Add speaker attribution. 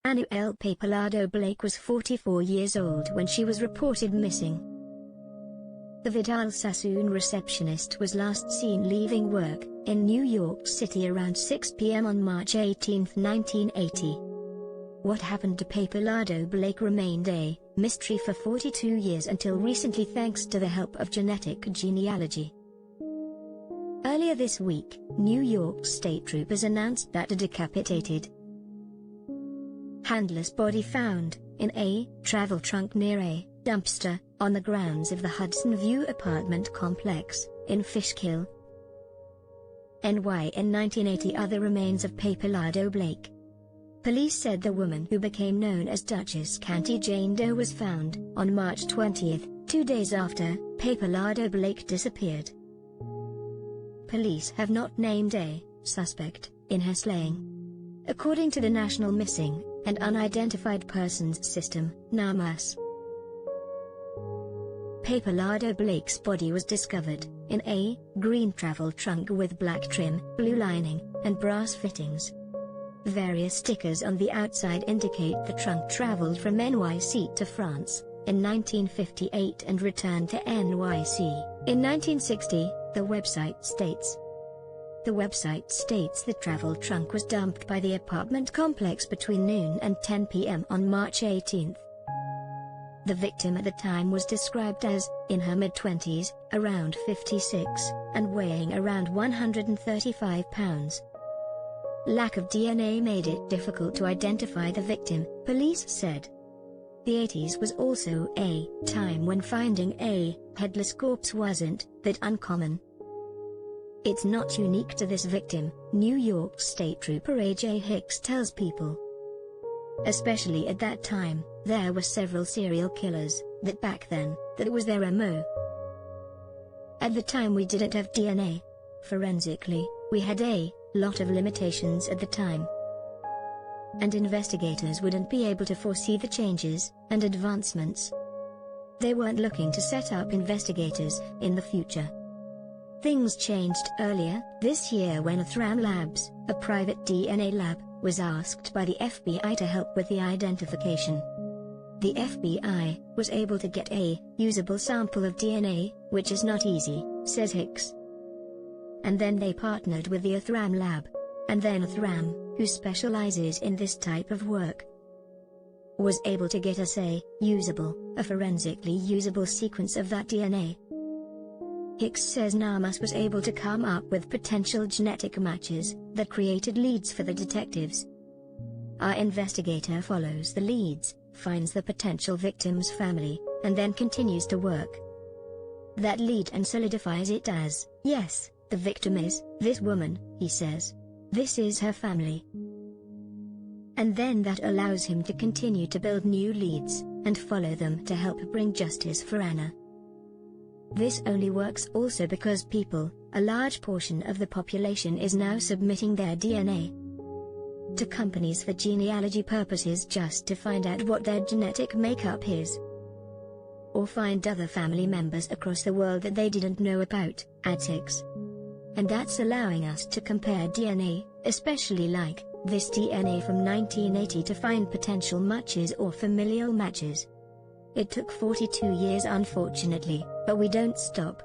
Speaker 1: Annuelle Pappalardo Blake was 44 years old when she was reported missing. The Vidal Sassoon receptionist was last seen leaving work in New York City around 6 p.m. on March 18, 1980. What happened to Pappalardo Blake remained a mystery for 42 years until recently, thanks to the help of genetic genealogy. Earlier this week, New York State Troopers announced that a decapitated, handless body found in a travel trunk near a dumpster on the grounds of the Hudson View apartment complex in Fishkill, NY in 1980 are the remains of Pappalardo Blake. Police said the woman, who became known as Dutchess County Jane Doe, was found on March 20, 2 days after Pappalardo Blake disappeared. Police have not named a suspect in her slaying. According to the National Missing and Unidentified Persons System, NAMUS, Pappalardo Blake's body was discovered in a green travel trunk with black trim, blue lining, and brass fittings. Various stickers on the outside indicate the trunk traveled from NYC to France in 1958 and returned to NYC in 1960, the website states. The website states the travel trunk was dumped by the apartment complex between noon and 10 p.m. on March 18. The victim at the time was described as in her mid-20s, around 56, and weighing around 135 pounds. Lack of DNA made it difficult to identify the victim, police said. The 80s was also a time when finding a headless corpse wasn't that uncommon. It's not unique to this victim, New York State Trooper A.J. Hicks tells People. Especially at that time, there were several serial killers that back then, that was their MO. At the time we didn't have DNA. Forensically, we had a lot of limitations at the time. And investigators wouldn't be able to foresee the changes and advancements. They weren't looking to set up investigators in the future. Things changed earlier this year when Athram Labs, a private DNA lab, was asked by the FBI to help with the identification. The FBI was able to get a usable sample of DNA, which is not easy, says Hicks. And then they partnered with the Athram lab. And then Athram, who specializes in this type of work, was able to get us a forensically usable sequence of that DNA. Hicks says NAMUS was able to come up with potential genetic matches that created leads for the detectives. Our investigator follows the leads, finds the potential victim's family, and then continues to work that lead and solidifies it as, yes, the victim is this woman, he says. This is her family. And then that allows him to continue to build new leads, and follow them to help bring justice for Anna. This only works also because people, a large portion of the population, is now submitting their DNA to companies for genealogy purposes just to find out what their genetic makeup is. Or find other family members across the world that they didn't know about, adds Hicks. And that's allowing us to compare DNA, especially like this DNA from 1980, to find potential matches or familial matches. It took 42 years unfortunately, but we don't stop.